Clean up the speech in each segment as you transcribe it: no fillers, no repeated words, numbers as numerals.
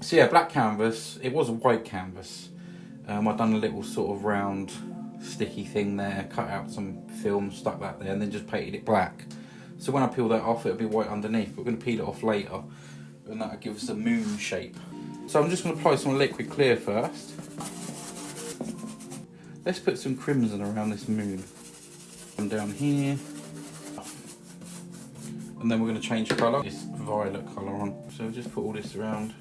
So yeah, black canvas. It was a white canvas. I've done a little sort of round sticky thing there, cut out some film, stuck that there, and then just painted it black. So when I peel that off, it'll be white underneath. We're going to peel it off later, and that'll give us a moon shape. So I'm just going to apply some liquid clear first. Let's put some crimson around this moon. Come down here. And then we're going to change colour, this violet colour on. So just put all this around.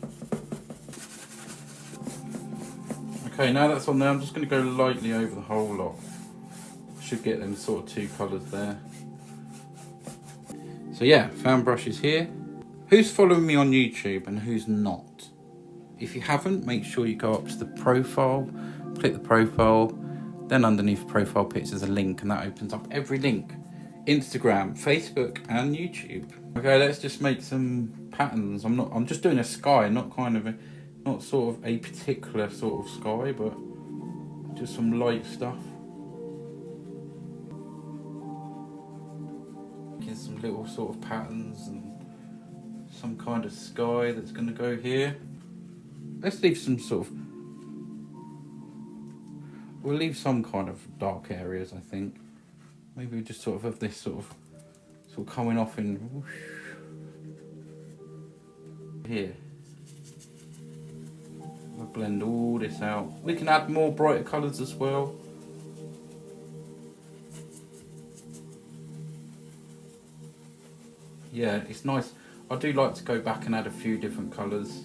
Okay, now that's on there, I'm just going to go lightly over the whole lot. Should get them sort of two colours there. So yeah, found brushes here. Who's following me on YouTube and who's not? If you haven't, make sure you go up to the profile, click the profile, then underneath profile picture there's a link, and that opens up every link. Instagram, Facebook and YouTube. Okay, let's just make some patterns. I'm just doing a sky, not sort of a particular sort of sky, but just some light stuff. Making some little sort of patterns and some kind of sky that's going to go here. Let's leave some sort of, we'll leave some kind of dark areas, I think. Maybe we just sort of have this sort of coming off in whoosh, here. We'll blend all this out. We can add more brighter colours as well. Yeah, it's nice. I do like to go back and add a few different colours.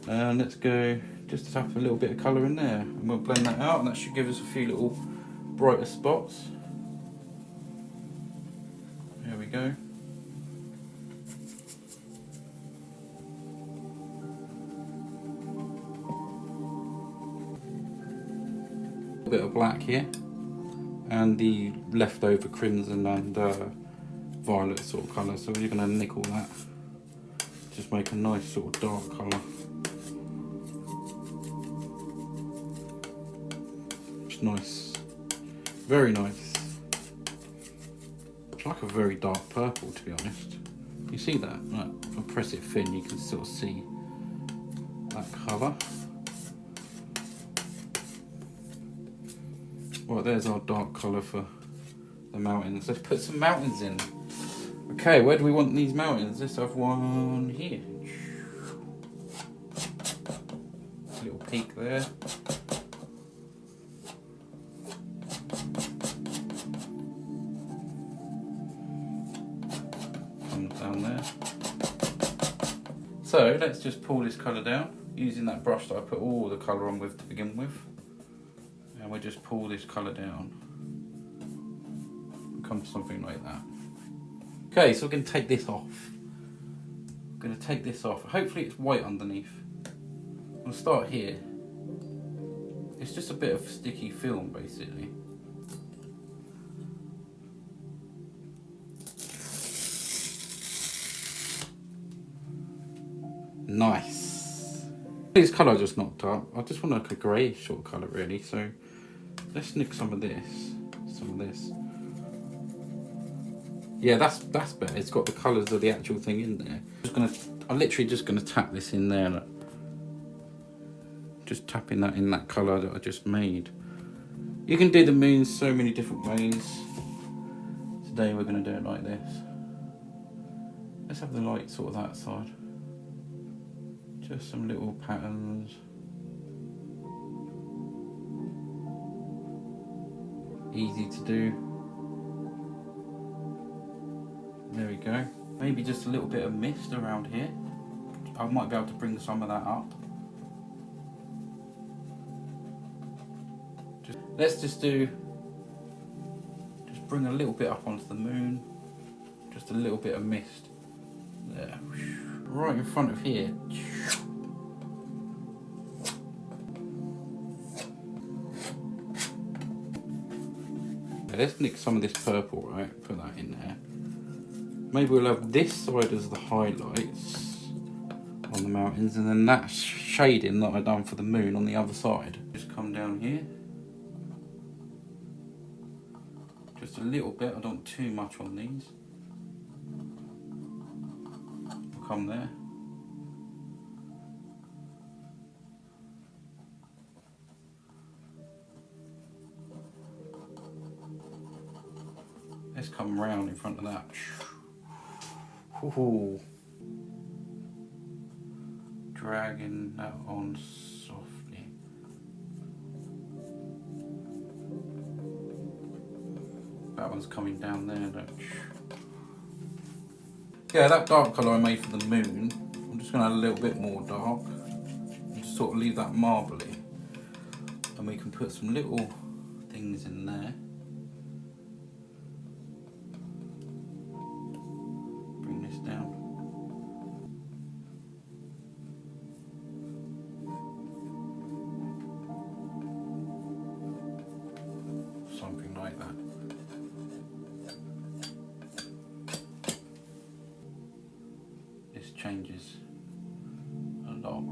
And let's go, just tap a little bit of colour in there, and we'll blend that out, and that should give us a few little brighter spots. There we go. A bit of black here, and the leftover crimson and violet sort of colour, so we're going to nickel that. Just make a nice sort of dark colour. Nice, very nice. It's like a very dark purple, to be honest. You see that? Right, if I press it thin, you can sort of see that colour. Well, there's our dark colour for the mountains. Let's put some mountains in. Okay, where do we want these mountains? Let's have one here. A little peak there. Down there. So let's just pull this colour down using that brush that I put all the colour on with to begin with, and we'll just pull this colour down and come to something like that. Okay, so we're going to take this off. I'm going to take this off. Hopefully it's white underneath. We'll start here. It's just a bit of sticky film basically. Nice. This colour I just knocked up. I just want like a greyish sort of colour really, so let's nick some of this. Yeah, that's better. It's got the colours of the actual thing in there. I'm literally just gonna tap this in there. Look. Just tapping that in that colour that I just made. You can do the moon so many different ways. Today we're gonna do it like this. Let's have the light sort of that side. Just some little patterns. Easy to do. There we go. Maybe just a little bit of mist around here. I might be able to bring some of that up. Let's bring a little bit up onto the moon. Just a little bit of mist. There. Right in front of here. Let's nick some of this purple, right? Put that in there. Maybe we'll have this side as the highlights on the mountains, and then that shading that I've done for the moon on the other side. Just come down here. Just a little bit, I don't want too much on these. We'll come there. Let's come round in front of that. Ooh. Dragging that on softly. That one's coming down there. Look. Yeah, that dark colour I made for the moon, I'm just going to add a little bit more dark. And just sort of leave that marbly. And we can put some little things in there. Bring this down. Something like that. This changes a lot.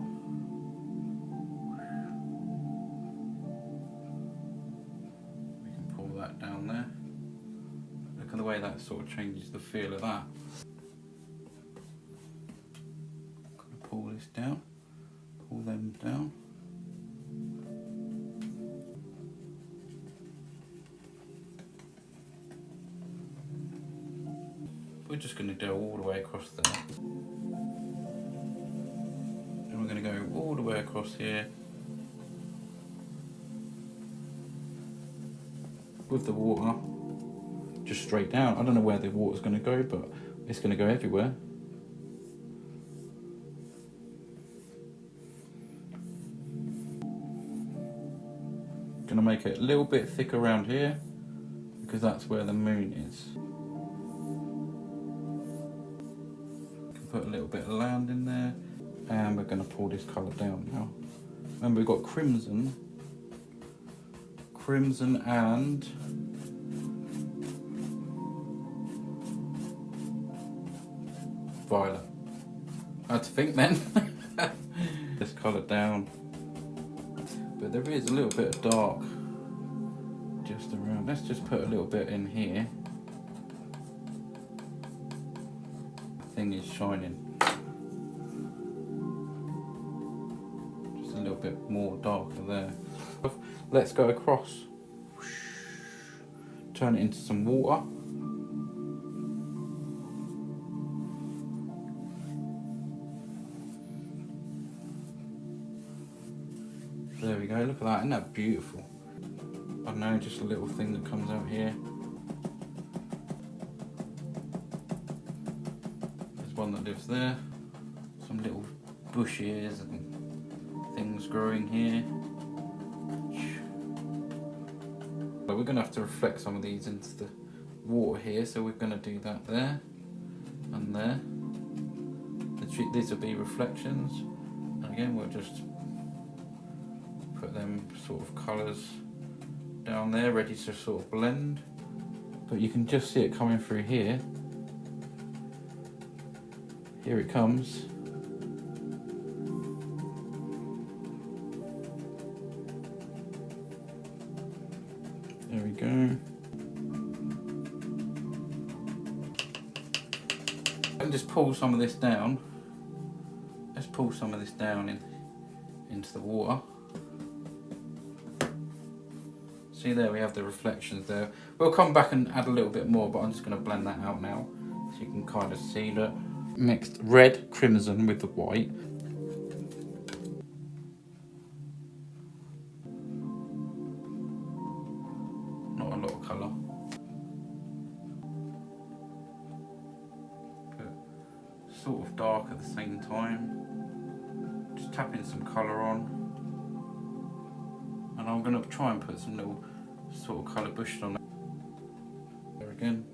We can pull that down there. Look at the way that sort of changes the feel of that. Gonna pull this down, pull them down. We're just going to go all the way across there. And we're going to go all the way across here. With the water, just straight down. I don't know where the water's going to go, but it's going to go everywhere. Going to make it a little bit thick around here, because that's where the moon is. Put a little bit of land in there, and we're going to pull this colour down now. Remember, we've got crimson and violet. I had to think then. This colour down, but there is a little bit of dark just around. Let's just put a little bit in here. Thing is shining. Just a little bit more darker there. Let's go across. Turn it into some water. There we go, look at that, isn't that beautiful? I don't know, just a little thing that comes out here. One that lives there, some little bushes and things growing here. But we're going to have to reflect some of these into the water here, so we're going to do that there and there. These will be reflections, and again we'll just put them sort of colours down there ready to sort of blend, but you can just see it coming through here. Here it comes. There we go. And just pull some of this down. Let's pull some of this down into the water. See, there we have the reflections there. We'll come back and add a little bit more, but I'm just going to blend that out now so you can kind of see that. Mixed red, crimson with the white. Not a lot of colour. But sort of dark at the same time. Just tapping some colour on. And I'm going to try and put some little sort of colour bushes on there again.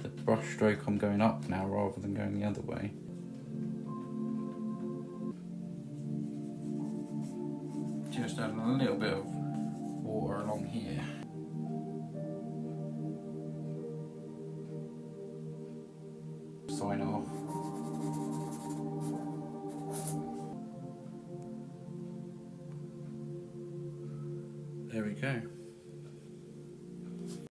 The brush stroke, I'm going up now rather than going the other way. Just add a little bit of water along here. Sign off. There we go.